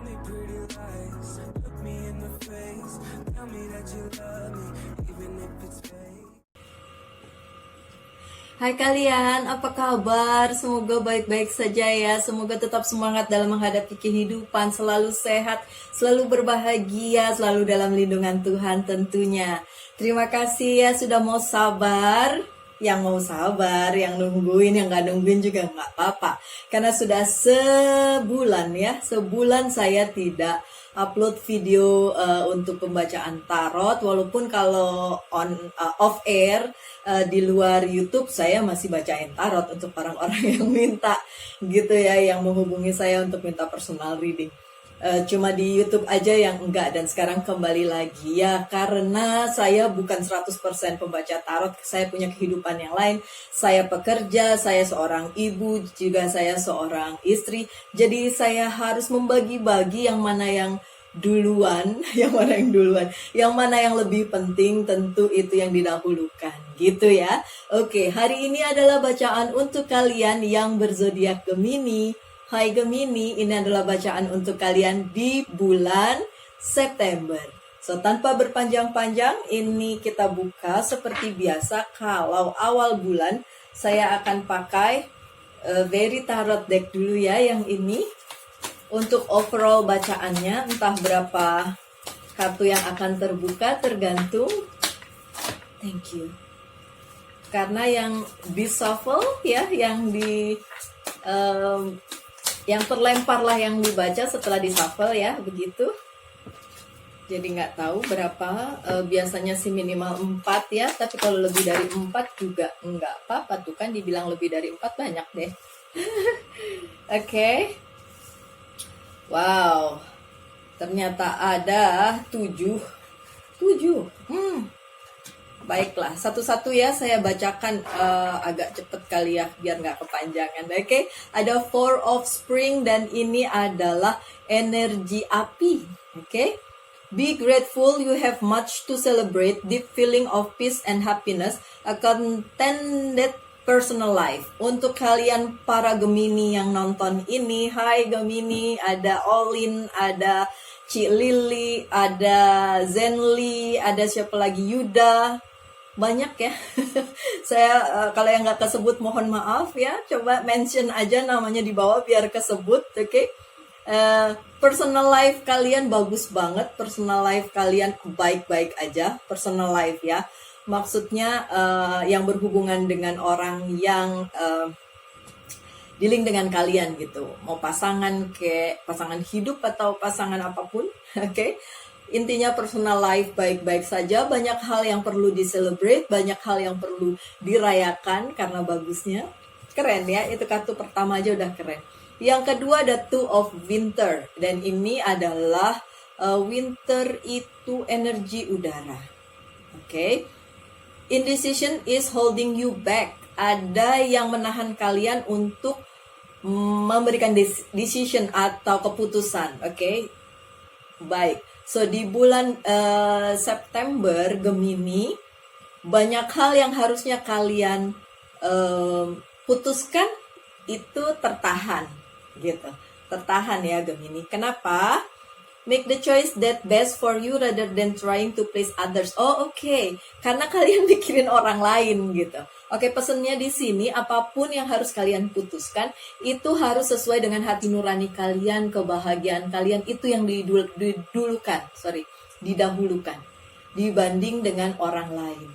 me pretty lies, look me in the face, tell me that you love me, even if it's fake. Hai kalian, apa kabar? Semoga baik-baik saja ya. Semoga tetap semangat dalam menghadapi kehidupan, selalu sehat, selalu berbahagia, selalu dalam lindungan Tuhan tentunya. Terima kasih ya sudah mau sabar. Yang mau sabar, yang nungguin, yang gak nungguin juga gak apa-apa. Karena sudah sebulan saya tidak upload video untuk pembacaan tarot. Walaupun kalau off air di luar YouTube saya masih bacain tarot untuk orang-orang yang minta gitu ya, yang menghubungi saya untuk minta personal reading. Cuma di YouTube aja yang enggak, dan sekarang kembali lagi ya karena saya bukan 100% pembaca tarot. Saya punya kehidupan yang lain, saya pekerja, saya seorang ibu, juga saya seorang istri. Jadi saya harus membagi-bagi yang mana yang duluan, yang mana yang lebih penting, tentu itu yang didahulukan gitu ya. Oke, hari ini adalah bacaan untuk kalian yang berzodiak Gemini. Hai Gemini, ini adalah bacaan untuk kalian di bulan September. So, tanpa berpanjang-panjang, ini kita buka seperti biasa. Kalau awal bulan, saya akan pakai Very Tarot Deck dulu ya, yang ini. Untuk overall bacaannya, entah berapa kartu yang akan terbuka, tergantung. Thank you. Karena yang di shuffle ya, yang terlempar lah yang dibaca setelah di shuffle ya, begitu. Jadi nggak tahu berapa, biasanya sih minimal 4 ya, tapi kalau lebih dari 4 juga nggak apa-apa. Tuh kan dibilang lebih dari 4 banyak deh. Oke. Wow, ternyata ada 7. Baiklah, satu-satu ya saya bacakan, agak cepet kali ya biar nggak kepanjangan. Oke, ada Four of Spring dan ini adalah energi api. Oke. Be grateful, you have much to celebrate, deep feeling of peace and happiness, a contented personal life. Untuk kalian para Gemini yang nonton ini, hai Gemini, ada Olin, ada Ci Lili, ada Zenli, ada siapa lagi, Yuda. Banyak ya. Saya kalau yang nggak kesebut mohon maaf ya. Coba mention aja namanya di bawah biar kesebut, oke? Personal life kalian bagus banget. Personal life kalian baik-baik aja. Personal life ya. Maksudnya yang berhubungan dengan orang yang dealing dengan kalian gitu. Mau pasangan, kayak pasangan hidup atau pasangan apapun, oke? Intinya personal life baik-baik saja. Banyak hal yang perlu di-celebrate, banyak hal yang perlu dirayakan karena bagusnya. Keren ya, itu kartu pertama aja udah keren. Yang kedua ada Two of Winter, dan ini adalah winter itu energi udara. Oke. Indecision is holding you back. Ada yang menahan kalian untuk memberikan decision atau keputusan. Oke. Baik. So, di bulan September, Gemini, banyak hal yang harusnya kalian putuskan itu tertahan, gitu. Tertahan ya, Gemini. Kenapa? Make the choice that best for you rather than trying to please others. Oh, oke. Karena kalian mikirin orang lain, gitu. Oke, pesennya di sini, apapun yang harus kalian putuskan, itu harus sesuai dengan hati nurani kalian, kebahagiaan kalian, itu yang didahulukan, dibanding dengan orang lain.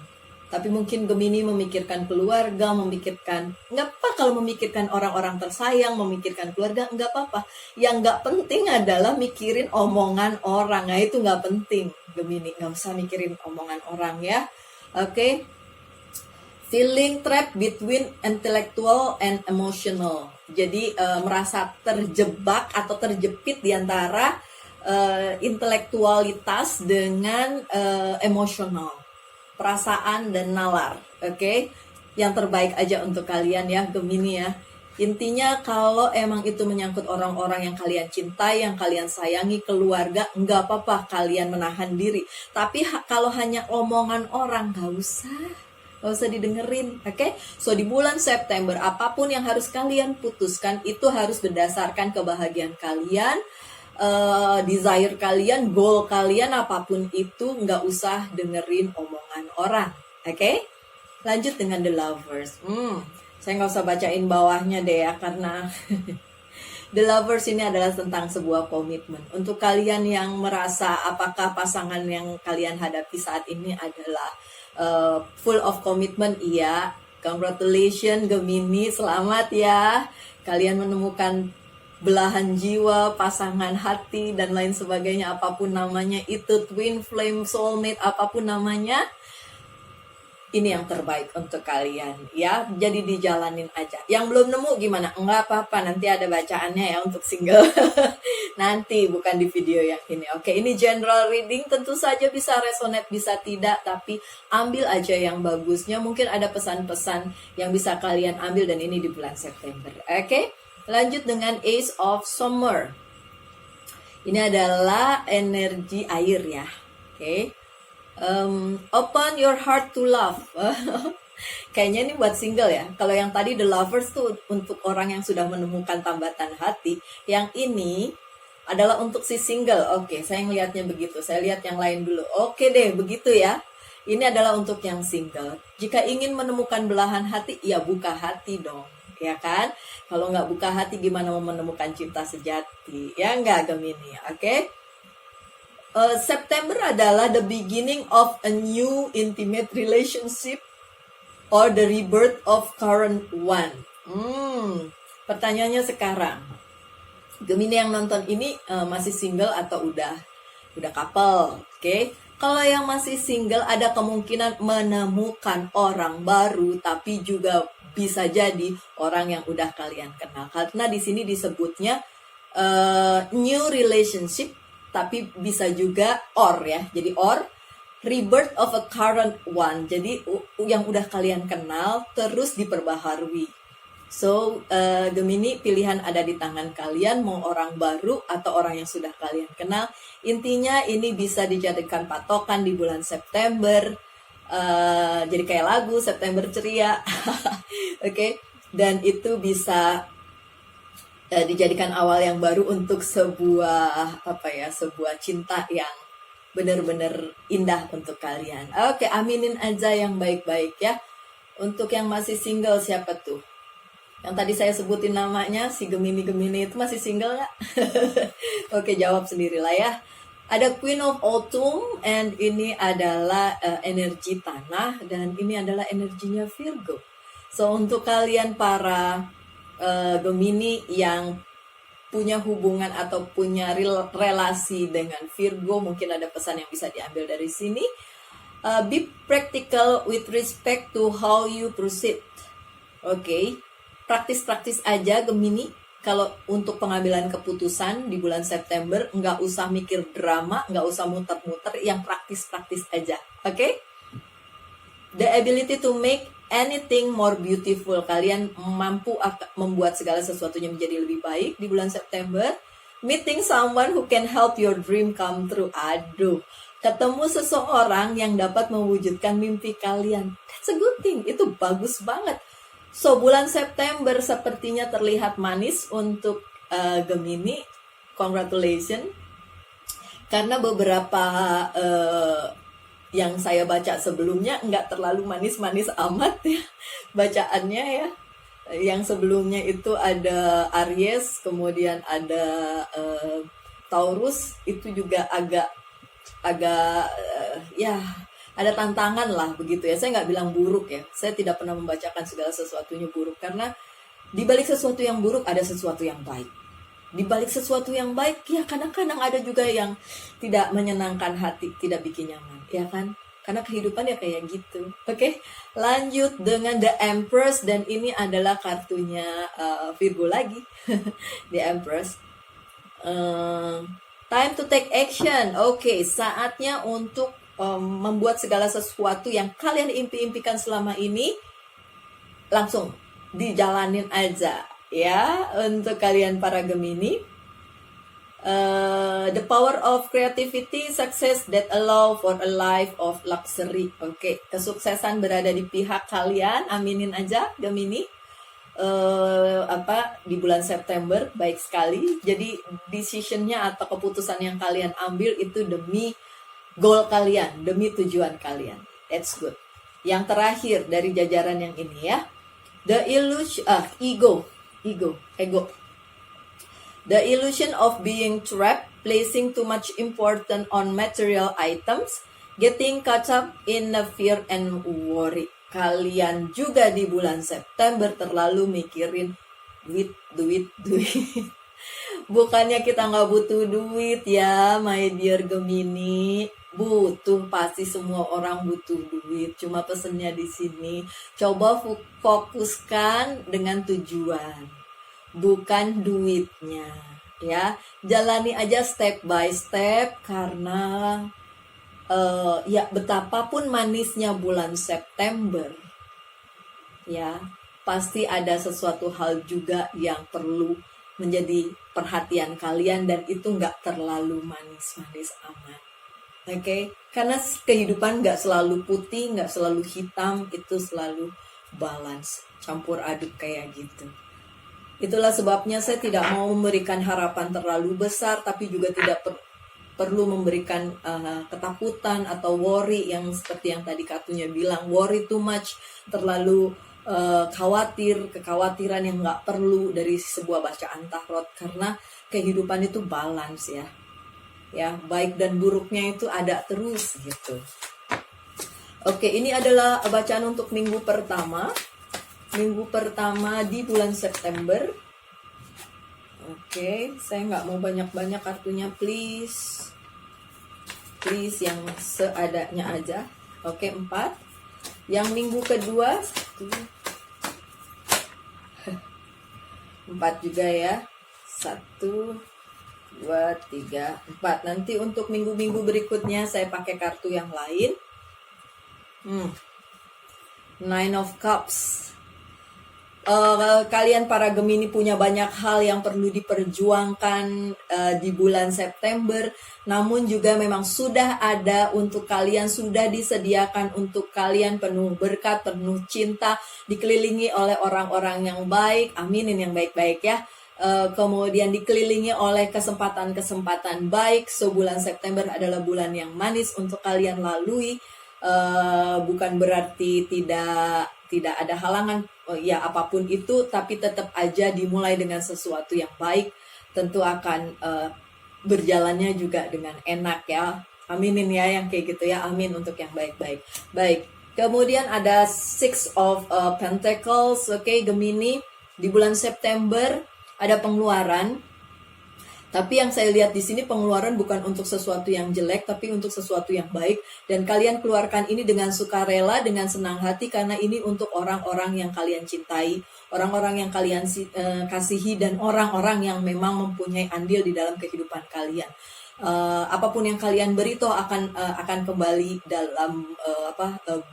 Tapi mungkin Gemini memikirkan keluarga, nggak apa kalau memikirkan orang-orang tersayang, memikirkan keluarga, nggak apa-apa. Yang nggak penting adalah mikirin omongan orang. Nah, itu nggak penting, Gemini. Nggak usah mikirin omongan orang ya. Oke. Feeling trapped between intellectual and emotional. Jadi merasa terjebak atau terjepit di antara intelektualitas dengan emosional, perasaan dan nalar. Oke. Yang terbaik aja untuk kalian ya, Gemini ya. Intinya kalau emang itu menyangkut orang-orang yang kalian cintai, yang kalian sayangi, keluarga, nggak apa-apa kalian menahan diri. Tapi kalau hanya omongan orang, nggak usah didengerin, oke? So, di bulan September, apapun yang harus kalian putuskan, itu harus berdasarkan kebahagiaan kalian, desire kalian, goal kalian, apapun itu, nggak usah dengerin omongan orang. Oke? Lanjut dengan The Lovers. Saya nggak usah bacain bawahnya deh ya, karena The Lovers ini adalah tentang sebuah komitmen. Untuk kalian yang merasa apakah pasangan yang kalian hadapi saat ini adalah full of commitment, iya. Congratulations Gemini, selamat ya. Kalian menemukan belahan jiwa, pasangan hati, dan lain sebagainya, apapun namanya itu, twin flame, soulmate, apapun namanya, ini yang terbaik untuk kalian ya. Jadi dijalanin aja. Yang belum nemu gimana? Enggak apa-apa, nanti ada bacaannya ya untuk single. Nanti, bukan di video yang ini. Oke, ini general reading, tentu saja bisa resonate, bisa tidak, tapi ambil aja yang bagusnya. Mungkin ada pesan-pesan yang bisa kalian ambil, dan ini di bulan September. Oke, lanjut dengan Ace of Summer. Ini adalah energi air ya. Oke. Open your heart to love. Kayaknya ini buat single ya. Kalau yang tadi The Lovers tuh untuk orang yang sudah menemukan tambatan hati. Yang ini adalah untuk si single. Oke, saya ngelihatnya begitu. Saya lihat yang lain dulu. Oke deh, begitu ya. Ini adalah untuk yang single. Jika ingin menemukan belahan hati, ya buka hati dong. Ya kan? Kalau nggak buka hati, gimana mau menemukan cinta sejati? Ya nggak, Gemini. Oke? September adalah the beginning of a new intimate relationship or the rebirth of current one. Pertanyaannya sekarang, Gemini yang nonton ini masih single atau udah couple? Oke? Kalau yang masih single, ada kemungkinan menemukan orang baru, tapi juga bisa jadi orang yang udah kalian kenal. Karena di sini disebutnya new relationship, tapi bisa juga or ya. Jadi or, rebirth of a current one. Jadi yang udah kalian kenal terus diperbaharui. So, Gemini, pilihan ada di tangan kalian, mau orang baru atau orang yang sudah kalian kenal. Intinya ini bisa dijadikan patokan di bulan September. Jadi kayak lagu September Ceria. Oke. Dan itu bisa dijadikan awal yang baru untuk sebuah sebuah cinta yang benar-benar indah untuk kalian. Oke, aminin aja yang baik-baik ya. Untuk yang masih single, siapa tuh? Yang tadi saya sebutin namanya, si Gemini-Gemini itu masih single nggak? Oke, jawab sendirilah ya. Ada Queen of Autumn, and ini adalah energi tanah, dan ini adalah energinya Virgo. So, untuk kalian para Gemini yang punya hubungan atau punya relasi dengan Virgo, mungkin ada pesan yang bisa diambil dari sini. Be practical with respect to how you proceed. Oke. Praktis-praktis aja Gemini. Kalau untuk pengambilan keputusan di bulan September, nggak usah mikir drama, nggak usah muter-muter, yang praktis-praktis aja. Oke? The ability to make anything more beautiful. Kalian mampu membuat segala sesuatunya menjadi lebih baik di bulan September. Meeting someone who can help your dream come true. Aduh, ketemu seseorang yang dapat mewujudkan mimpi kalian. That's a good thing. Itu bagus banget. So, bulan September sepertinya terlihat manis untuk Gemini. Congratulations. Karena beberapa yang saya baca sebelumnya nggak terlalu manis-manis amat ya bacaannya ya. Yang sebelumnya itu ada Aries, kemudian ada Taurus, itu juga agak ya ada tantangan lah begitu ya. Saya nggak bilang buruk ya. Saya tidak pernah membacakan segala sesuatunya buruk, karena di balik sesuatu yang buruk ada sesuatu yang baik. Di balik sesuatu yang baik ya kadang-kadang ada juga yang tidak menyenangkan hati, tidak bikin nyaman, ya kan? Karena kehidupan ya kayak gitu. Oke, lanjut dengan The Empress, dan ini adalah kartunya Virgo lagi. The Empress. Time to take action. Oke, saatnya untuk membuat segala sesuatu yang kalian impi-impikan selama ini langsung dijalanin aja ya. Untuk kalian para Gemini, the power of creativity, success that allow for a life of luxury. Oke, kesuksesan berada di pihak kalian, aminin aja Gemini. di bulan September, baik sekali. Jadi decisionnya atau keputusan yang kalian ambil itu demi goal kalian, demi tujuan kalian. That's good. Yang terakhir dari jajaran yang ini ya, the illusion, ego. The illusion of being trapped, placing too much importance on material items, getting caught up in the fear and worry. Kalian juga di bulan September terlalu mikirin duit. Bukannya kita nggak butuh duit ya, my dear Gemini. Butuh, pasti semua orang butuh duit. Cuma pesennya di sini, coba fokuskan dengan tujuan, bukan duitnya. Ya, jalani aja step by step karena ya betapapun manisnya bulan September, ya pasti ada sesuatu hal juga yang perlu menjadi perhatian kalian dan itu nggak terlalu manis-manis amat. Oke, karena kehidupan nggak selalu putih, nggak selalu hitam, itu selalu balance, campur aduk kayak gitu. Itulah sebabnya saya tidak mau memberikan harapan terlalu besar, tapi juga tidak perlu memberikan ketakutan atau worry yang seperti yang tadi Katunya bilang, worry too much, terlalu kekhawatiran yang nggak perlu dari sebuah bacaan tarot, karena kehidupan itu balance ya baik dan buruknya itu ada terus gitu. Oke, ini adalah bacaan untuk minggu pertama di bulan September. Oke, saya nggak mau banyak-banyak kartunya, please yang seadanya aja. Oke, 4. Yang minggu kedua 4 juga ya. 1, 2, 3, 4. Nanti untuk minggu-minggu berikutnya saya pakai kartu yang lain. 9 of Cups. Kalian para Gemini punya banyak hal yang perlu diperjuangkan di bulan September, namun juga memang sudah ada untuk kalian, sudah disediakan untuk kalian penuh berkat, penuh cinta, dikelilingi oleh orang-orang yang baik. Aminin yang baik-baik ya. Kemudian dikelilingi oleh kesempatan-kesempatan baik. So bulan September adalah bulan yang manis untuk kalian lalui. Bukan berarti tidak ada halangan ya apapun itu, tapi tetap aja dimulai dengan sesuatu yang baik, tentu akan berjalannya juga dengan enak ya. Aminin ya yang kayak gitu ya, amin untuk yang baik-baik. Baik, kemudian ada 6 of Pentacles. Oke, Gemini, di bulan September ada pengeluaran. Tapi yang saya lihat di sini pengeluaran bukan untuk sesuatu yang jelek, tapi untuk sesuatu yang baik. Dan kalian keluarkan ini dengan sukarela, dengan senang hati, karena ini untuk orang-orang yang kalian cintai, orang-orang yang kalian kasihi, dan orang-orang yang memang mempunyai andil di dalam kehidupan kalian. Apapun yang kalian beri toh akan kembali dalam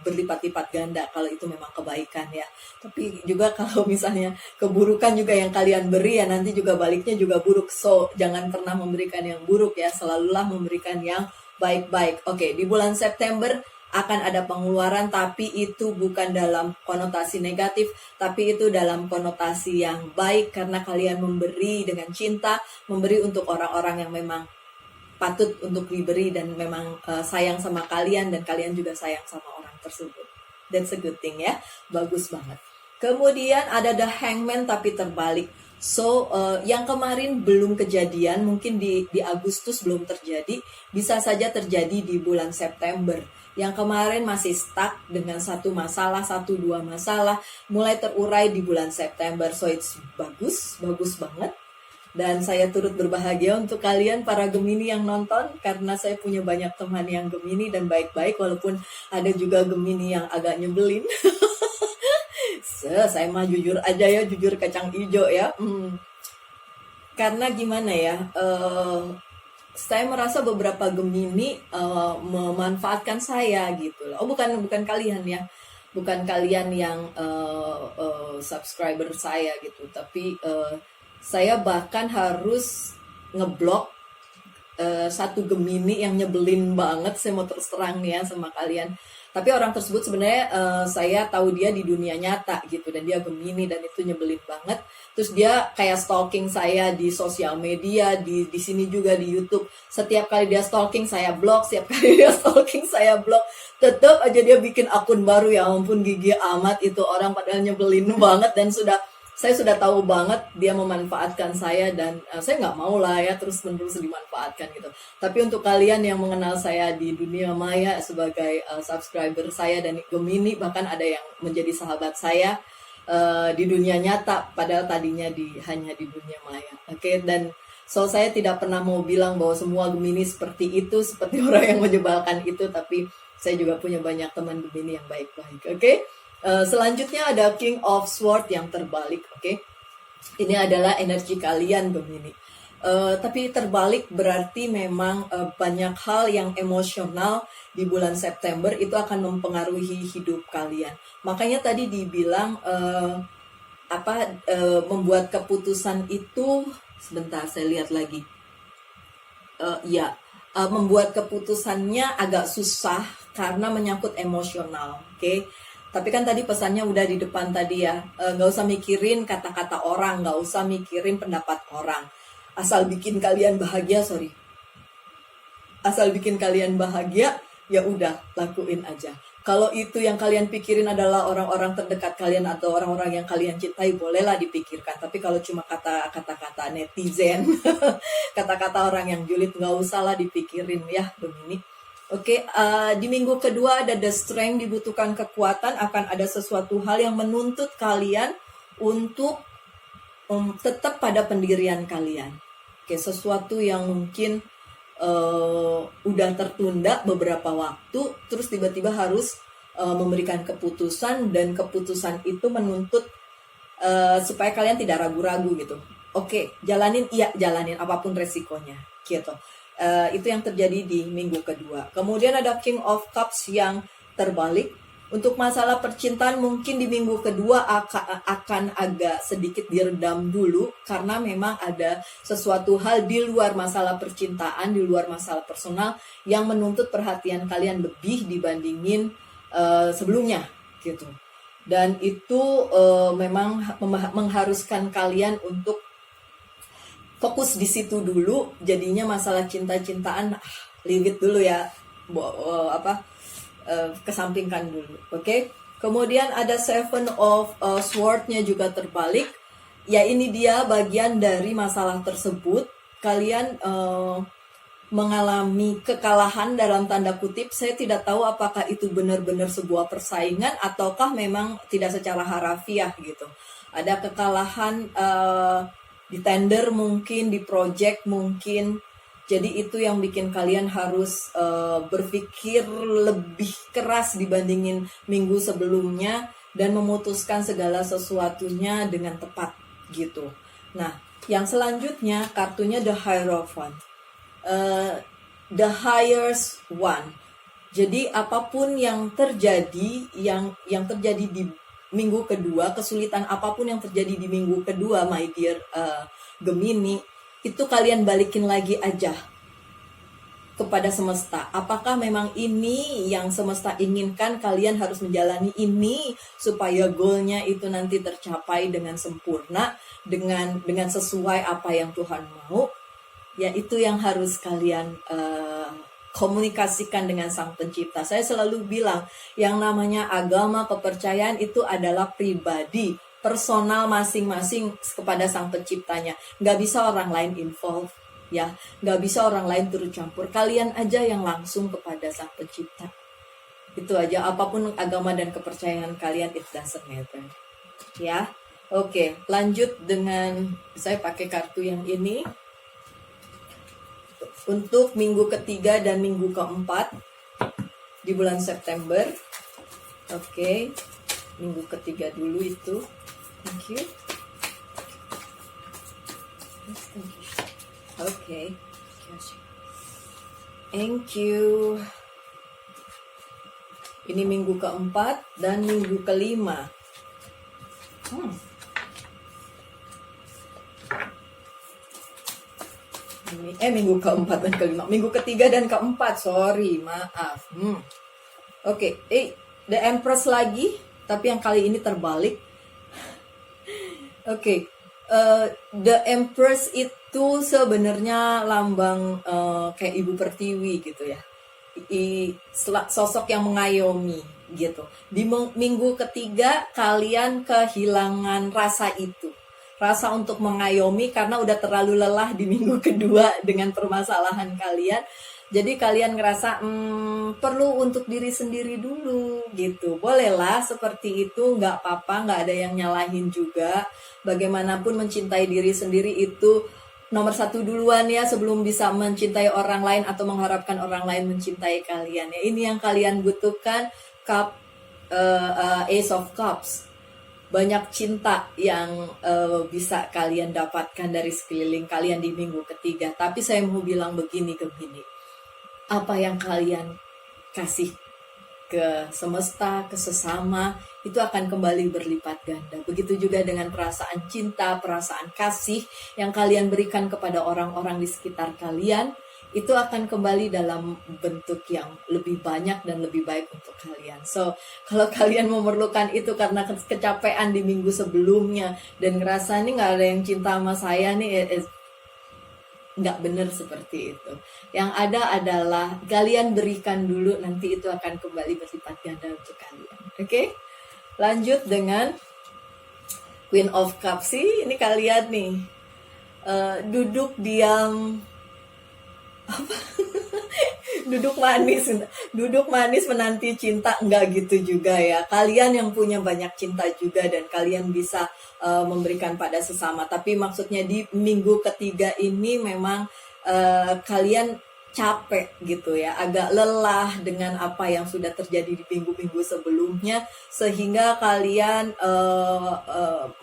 berlipat-lipat ganda kalau itu memang kebaikan ya. Tapi juga kalau misalnya keburukan juga yang kalian beri ya nanti juga baliknya juga buruk. So jangan pernah memberikan yang buruk ya, selalulah memberikan yang baik-baik. Oke, di bulan September akan ada pengeluaran, tapi itu bukan dalam konotasi negatif, tapi itu dalam konotasi yang baik karena kalian memberi dengan cinta, memberi untuk orang-orang yang memang patut untuk diberi dan memang sayang sama kalian dan kalian juga sayang sama orang tersebut. That's a good thing ya, bagus banget. Kemudian ada the Hangman tapi terbalik. So yang kemarin belum kejadian, mungkin di Agustus belum terjadi, bisa saja terjadi di bulan September. Yang kemarin masih stuck dengan satu masalah, 1-2 masalah, mulai terurai di bulan September. So it's bagus banget. Dan saya turut berbahagia untuk kalian para Gemini yang nonton, karena saya punya banyak teman yang Gemini dan baik-baik, walaupun ada juga Gemini yang agak nyebelin. Saya mah jujur aja ya, jujur kacang hijau ya. Karena gimana ya, saya merasa beberapa Gemini memanfaatkan saya gitu loh. Oh bukan kalian ya, bukan kalian yang subscriber saya gitu, tapi saya bahkan harus ngeblok satu Gemini yang nyebelin banget. Saya mau terus terang nih ya sama kalian. Tapi orang tersebut sebenarnya saya tahu dia di dunia nyata gitu, dan dia Gemini dan itu nyebelin banget. Terus dia kayak stalking saya di sosial media, di sini juga di YouTube. Setiap kali dia stalking saya blok, setiap kali dia stalking saya blok. Tetap aja dia bikin akun baru, ya ampun gigi amat itu orang, padahal nyebelin banget, dan saya sudah tahu banget dia memanfaatkan saya, dan saya nggak mau lah ya terus-menerus dimanfaatkan gitu. Tapi untuk kalian yang mengenal saya di dunia maya sebagai subscriber saya dan Gemini, bahkan ada yang menjadi sahabat saya di dunia nyata, padahal tadinya hanya di dunia maya. Oke, dan saya tidak pernah mau bilang bahwa semua Gemini seperti itu, seperti orang yang menyebalkan itu, tapi saya juga punya banyak teman Gemini yang baik-baik. Oke. Selanjutnya ada King of Sword yang terbalik, oke? Ini adalah energi kalian Gemini. Tapi terbalik berarti memang banyak hal yang emosional di bulan September itu akan mempengaruhi hidup kalian. Makanya tadi dibilang membuat keputusan itu, sebentar saya lihat lagi. Membuat keputusannya agak susah karena menyangkut emosional, oke? Tapi kan tadi pesannya udah di depan tadi ya, nggak usah mikirin kata-kata orang, nggak usah mikirin pendapat orang. Asal bikin kalian bahagia, asal bikin kalian bahagia, ya udah lakuin aja. Kalau itu yang kalian pikirin adalah orang-orang terdekat kalian atau orang-orang yang kalian cintai, bolehlah dipikirkan. Tapi kalau cuma kata-kata netizen, kata-kata orang yang julid, nggak usah lah dipikirin ya, Gemini. Oke, di minggu kedua ada the strength, dibutuhkan kekuatan, akan ada sesuatu hal yang menuntut kalian untuk tetap pada pendirian kalian. Oke, sesuatu yang mungkin udah tertunda beberapa waktu, terus tiba-tiba harus memberikan keputusan, dan keputusan itu menuntut supaya kalian tidak ragu-ragu gitu. Oke, jalanin apapun resikonya gitu. Itu yang terjadi di minggu kedua. Kemudian ada King of Cups yang terbalik. Untuk masalah percintaan mungkin di minggu kedua akan agak sedikit diredam dulu, karena memang ada sesuatu hal di luar masalah percintaan, di luar masalah personal yang menuntut perhatian kalian lebih dibandingin sebelumnya gitu. Dan itu memang mengharuskan kalian untuk fokus di situ dulu. Jadinya masalah cinta-cintaan leave it dulu ya, kesampingkan dulu. Oke. Kemudian ada Seven of Sword-nya juga terbalik. Ya, ini dia bagian dari masalah tersebut. Kalian mengalami kekalahan dalam tanda kutip. Saya tidak tahu apakah itu benar-benar sebuah persaingan ataukah memang tidak secara harafiah gitu. Ada kekalahan di tender mungkin, di project mungkin. Jadi itu yang bikin kalian harus berpikir lebih keras dibandingin minggu sebelumnya, dan memutuskan segala sesuatunya dengan tepat gitu. Nah, yang selanjutnya kartunya The Hierophant. The Highest One. Jadi apapun yang terjadi, yang terjadi di minggu kedua, kesulitan apapun yang terjadi di minggu kedua, my dear Gemini, itu kalian balikin lagi aja kepada semesta. Apakah memang ini yang semesta inginkan? Kalian harus menjalani ini supaya goalnya itu nanti tercapai dengan sempurna, dengan sesuai apa yang Tuhan mau. Ya, itu yang harus kalian komunikasikan dengan Sang Pencipta. Saya selalu bilang, yang namanya agama, kepercayaan itu adalah pribadi, personal masing-masing kepada Sang Penciptanya. Nggak bisa orang lain involve, ya. Nggak bisa orang lain turut campur. Kalian aja yang langsung kepada Sang Pencipta. Itu aja, apapun agama dan kepercayaan kalian, it doesn't matter. Ya, oke. Lanjut dengan, saya pakai kartu yang ini. Untuk minggu ketiga dan minggu keempat di bulan September. Oke. Minggu ketiga dulu itu. Thank you. Oke. Thank you. Ini minggu keempat dan minggu kelima. Minggu keempat dan kelima. Minggu ketiga dan keempat, sorry, maaf. Oke, The Empress lagi, tapi yang kali ini terbalik. Oke, The Empress itu sebenarnya lambang kayak Ibu Pertiwi gitu ya. Sosok yang mengayomi gitu. Di minggu ketiga kalian kehilangan rasa itu. Rasa untuk mengayomi karena udah terlalu lelah di minggu kedua dengan permasalahan kalian. Jadi kalian ngerasa perlu untuk diri sendiri dulu gitu. Bolehlah seperti itu, nggak apa-apa, nggak ada yang nyalahin juga. Bagaimanapun mencintai diri sendiri itu nomor satu duluan ya, sebelum bisa mencintai orang lain atau mengharapkan orang lain mencintai kalian ya. Ini yang kalian butuhkan. Ace of Cups, banyak cinta yang bisa kalian dapatkan dari sekeliling kalian di minggu ketiga. Tapi saya mau bilang begini, apa yang kalian kasih ke semesta, ke sesama, itu akan kembali berlipat ganda. Begitu juga dengan perasaan cinta, perasaan kasih yang kalian berikan kepada orang-orang di sekitar kalian, itu akan kembali dalam bentuk yang lebih banyak dan lebih baik untuk kalian. So, kalau kalian memerlukan itu karena kecapean di minggu sebelumnya dan ngerasa nih nggak ada yang cinta sama saya nih, nggak benar seperti itu. Yang ada adalah kalian berikan dulu, nanti itu akan kembali berlipat ganda untuk kalian. Oke? Lanjut dengan Queen of Cups sih. Ini kalian nih duduk diam, duduk manis menanti cinta. Enggak gitu juga ya. Kalian yang punya banyak cinta juga dan kalian bisa memberikan pada sesama. Tapi maksudnya di minggu ketiga ini memang kalian capek gitu ya, agak lelah dengan apa yang sudah terjadi di minggu-minggu sebelumnya, sehingga kalian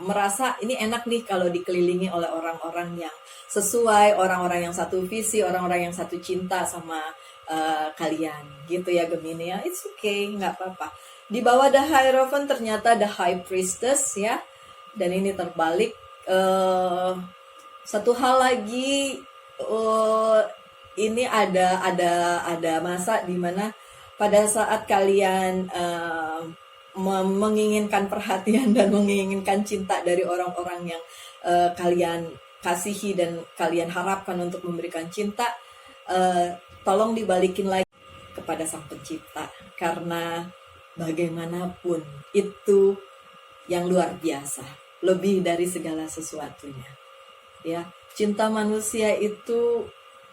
merasa ini enak nih kalau dikelilingi oleh orang-orang yang sesuai, orang-orang yang satu visi, orang-orang yang satu cinta sama kalian gitu ya Gemini ya. It's okay, nggak apa-apa. Di bawah The Hierophant ternyata The High Priestess ya, dan ini terbalik. Satu hal lagi, ini ada masa dimana pada saat kalian menginginkan perhatian dan menginginkan cinta dari orang-orang yang kalian kasihi dan kalian harapkan untuk memberikan cinta, tolong dibalikin lagi kepada Sang Pencipta, karena bagaimanapun itu yang luar biasa, lebih dari segala sesuatunya ya. Cinta manusia itu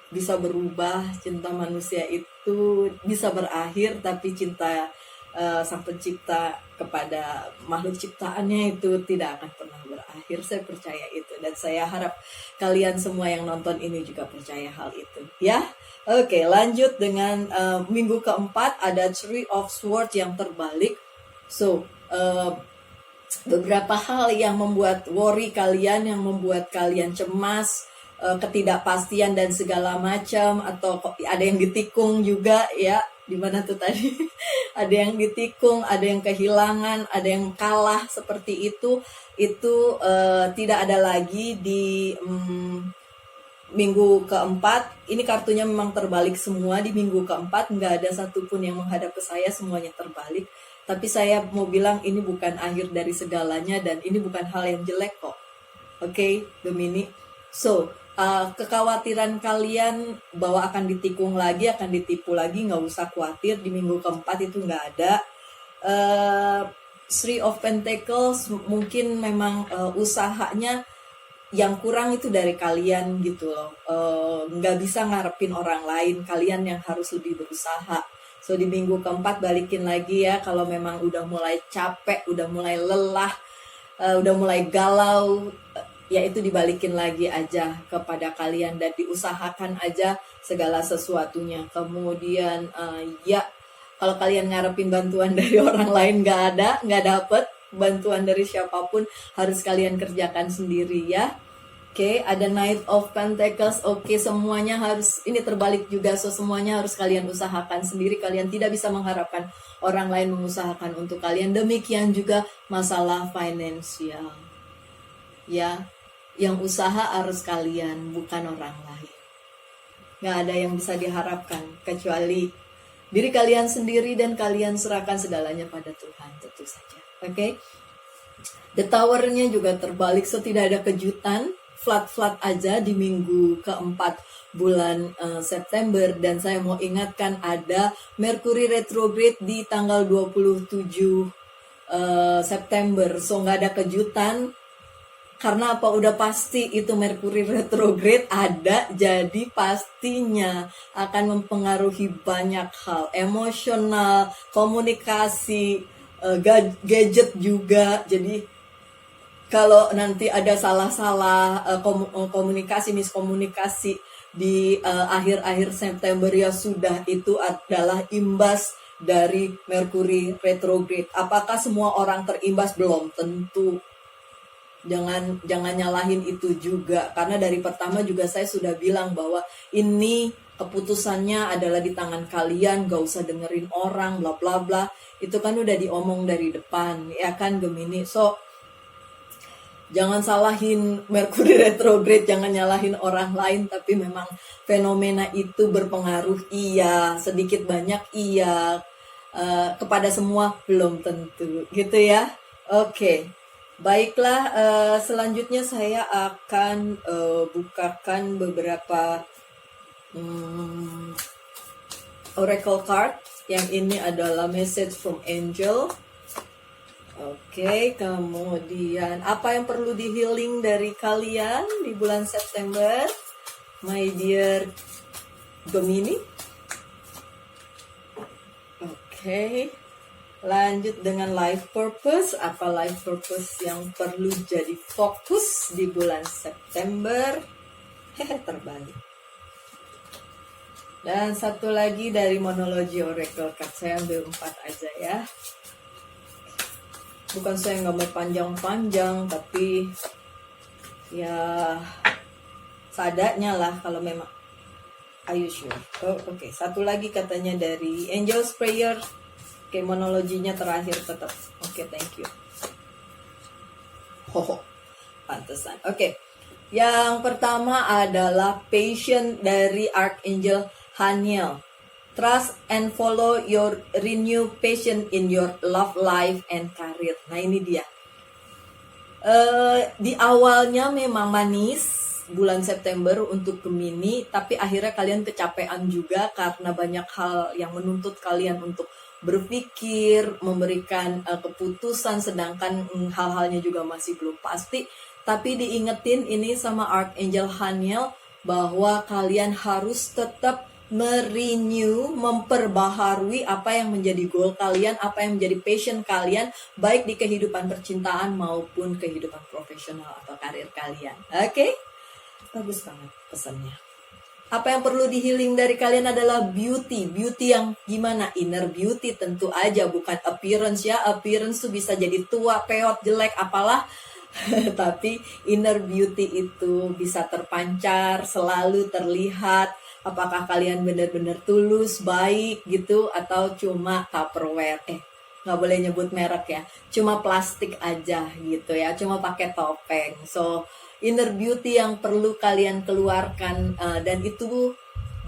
bisa berubah, cinta manusia itu bisa berakhir, tapi cinta Sang Pencipta kepada makhluk ciptaannya itu tidak akan pernah berakhir. Saya percaya itu, dan saya harap kalian semua yang nonton ini juga percaya hal itu ya. Oke, lanjut dengan minggu keempat, ada Three of Swords yang terbalik. So, beberapa hal yang membuat worry kalian, yang membuat kalian cemas, ketidakpastian dan segala macam, atau ada yang ditikung juga ya, di mana tuh tadi ada yang ditikung, ada yang kehilangan, ada yang kalah, seperti itu tidak ada lagi di minggu keempat. Ini kartunya memang terbalik semua di minggu keempat, nggak ada satupun yang menghadap ke saya, semuanya terbalik. Tapi saya mau bilang ini bukan akhir dari segalanya, dan ini bukan hal yang jelek kok. Oke, Gemini. So, kekhawatiran kalian bahwa akan ditikung lagi, akan ditipu lagi, nggak usah khawatir. Di minggu keempat itu nggak ada. Three of Pentacles, mungkin memang usahanya yang kurang itu dari kalian gitu loh. Nggak bisa ngarepin orang lain, kalian yang harus lebih berusaha. So, di minggu keempat balikin lagi ya, kalau memang udah mulai capek, udah mulai lelah, udah mulai galau, ya itu dibalikin lagi aja kepada kalian dan diusahakan aja segala sesuatunya. Kemudian ya, kalau kalian ngarepin bantuan dari orang lain nggak dapet bantuan dari siapapun, harus kalian kerjakan sendiri ya. Oke, ada Knight of Pentacles. Oke, semuanya harus, ini terbalik juga, so semuanya harus kalian usahakan sendiri. Kalian tidak bisa mengharapkan orang lain mengusahakan untuk kalian. Demikian juga masalah finansial. Ya, yang usaha harus kalian, bukan orang lain. Nggak ada yang bisa diharapkan kecuali diri kalian sendiri dan kalian serahkan segalanya pada Tuhan, tentu saja. Oke. The Tower-nya juga terbalik, so tidak ada kejutan, flat-flat aja di minggu keempat bulan September. Dan saya mau ingatkan ada Mercury retrograde di tanggal 27 September, so nggak ada kejutan. Karena apa? Udah pasti itu Mercury retrograde ada, jadi pastinya akan mempengaruhi banyak hal, emosional, komunikasi, gadget juga. Jadi kalau nanti ada salah-salah komunikasi, miskomunikasi di akhir-akhir September, ya sudah, itu adalah imbas dari Mercury retrograde. Apakah semua orang terimbas? Belum tentu. Jangan nyalahin itu juga, karena dari pertama juga saya sudah bilang bahwa ini keputusannya adalah di tangan kalian, gak usah dengerin orang bla bla bla. Itu kan udah diomong dari depan, ya kan Gemini. So jangan salahin Mercury retrograde, jangan nyalahin orang lain, tapi memang fenomena itu berpengaruh, iya, sedikit banyak iya, kepada semua belum tentu, gitu ya. Oke. Baiklah, selanjutnya saya akan bukakan beberapa oracle card. Yang ini adalah message from angel. Oke, kemudian apa yang perlu di healing dari kalian di bulan September, my dear Gemini? Oke. Lanjut dengan life purpose. Apa life purpose yang perlu jadi fokus di bulan September? Terbalik. Dan satu lagi dari monologi oracle card. Saya ambil 4 aja ya. Bukan saya nggak mau panjang-panjang, tapi ya seadanya lah kalau memang. Are you sure? Oh, oke. Satu lagi katanya dari Angel's Prayer. Oke, monologinya terakhir tetap. Oke, thank you. Pantesan. Oke. Yang pertama adalah Patient dari Archangel Haniel. Trust and follow your renewed passion in your love life and career. Nah, ini dia. Di awalnya memang manis bulan September untuk Gemini, tapi akhirnya kalian kecapean juga karena banyak hal yang menuntut kalian untuk berpikir, memberikan keputusan, sedangkan hal-halnya juga masih belum pasti. Tapi diingetin ini sama Archangel Haniel bahwa kalian harus tetap merenew, memperbaharui apa yang menjadi goal kalian, apa yang menjadi passion kalian, baik di kehidupan percintaan maupun kehidupan profesional atau karir kalian. Oke? Bagus banget pesannya. Apa yang perlu di healing dari kalian adalah beauty. Beauty yang gimana? Inner beauty tentu aja, bukan appearance ya. Appearance tuh bisa jadi tua, peot, jelek, apalah. Tapi inner beauty itu bisa terpancar, selalu terlihat. Apakah kalian benar-benar tulus, baik gitu, atau cuma Tupperware? Nggak boleh nyebut merek ya. Cuma plastik aja gitu ya. Cuma pakai topeng. So, inner beauty yang perlu kalian keluarkan, dan itu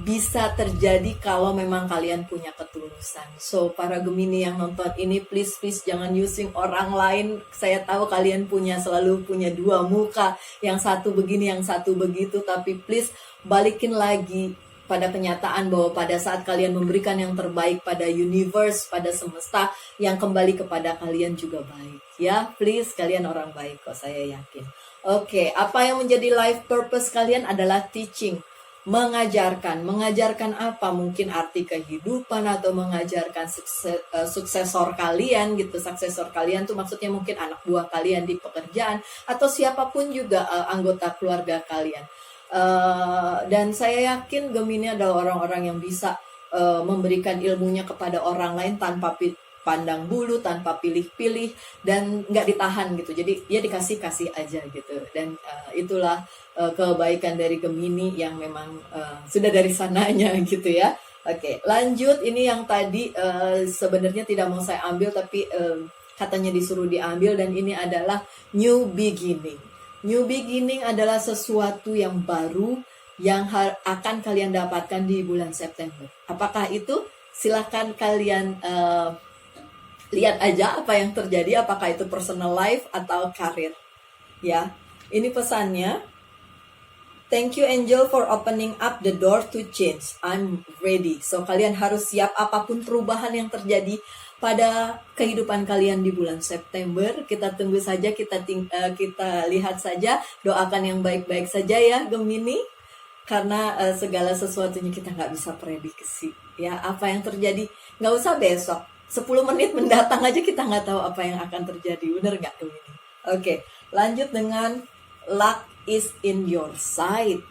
bisa terjadi kalau memang kalian punya ketulusan. So, para Gemini yang nonton ini, please jangan using orang lain. Saya tahu kalian selalu punya dua muka, yang satu begini, yang satu begitu, tapi please balikin lagi pada kenyataan bahwa pada saat kalian memberikan yang terbaik pada universe, pada semesta, yang kembali kepada kalian juga baik. Ya, please, kalian orang baik kok, saya yakin. Oke, apa yang menjadi life purpose kalian adalah teaching, mengajarkan. Mengajarkan apa? Mungkin arti kehidupan atau mengajarkan suksesor kalian gitu. Suksesor kalian tuh maksudnya mungkin anak buah kalian di pekerjaan atau siapapun juga anggota keluarga kalian. Dan saya yakin Gemini adalah orang-orang yang bisa memberikan ilmunya kepada orang lain tanpa pandang bulu, tanpa pilih-pilih, dan nggak ditahan gitu. Jadi dia dikasih aja gitu. Dan itulah kebaikan dari Gemini yang memang sudah dari sananya gitu ya. Oke, lanjut. Ini yang tadi sebenarnya tidak mau saya ambil, tapi katanya disuruh diambil, dan ini adalah new beginning. New beginning adalah sesuatu yang baru yang akan kalian dapatkan di bulan September. Apakah itu? Silakan kalian lihat aja apa yang terjadi, apakah itu personal life atau karir. Ya, ini pesannya. Thank you Angel for opening up the door to change. I'm ready. So kalian harus siap apapun perubahan yang terjadi pada kehidupan kalian di bulan September. Kita tunggu saja, kita lihat saja, doakan yang baik-baik saja ya Gemini. Karena segala sesuatunya kita nggak bisa prediksi. Ya, apa yang terjadi nggak usah besok. 10 menit mendatang aja kita nggak tahu apa yang akan terjadi. Bener nggak Gemini? Oke, lanjut dengan luck is in your side.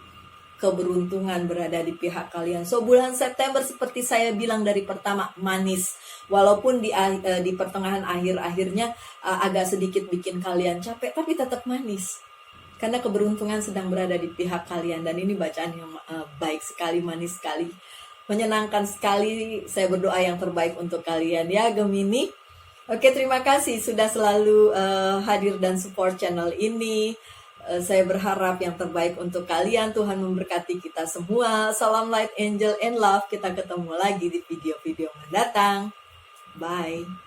Keberuntungan berada di pihak kalian. So bulan September seperti saya bilang dari pertama, manis. Walaupun di pertengahan akhir-akhirnya agak sedikit bikin kalian capek, tapi tetap manis. Karena keberuntungan sedang berada di pihak kalian. Dan ini bacaan yang baik sekali, manis sekali, menyenangkan sekali. Saya berdoa yang terbaik untuk kalian ya Gemini. Oke, terima kasih sudah selalu hadir dan support channel ini. Saya berharap yang terbaik untuk kalian. Tuhan memberkati kita semua. Salam light, angel, and love. Kita ketemu lagi di video-video mendatang. Bye.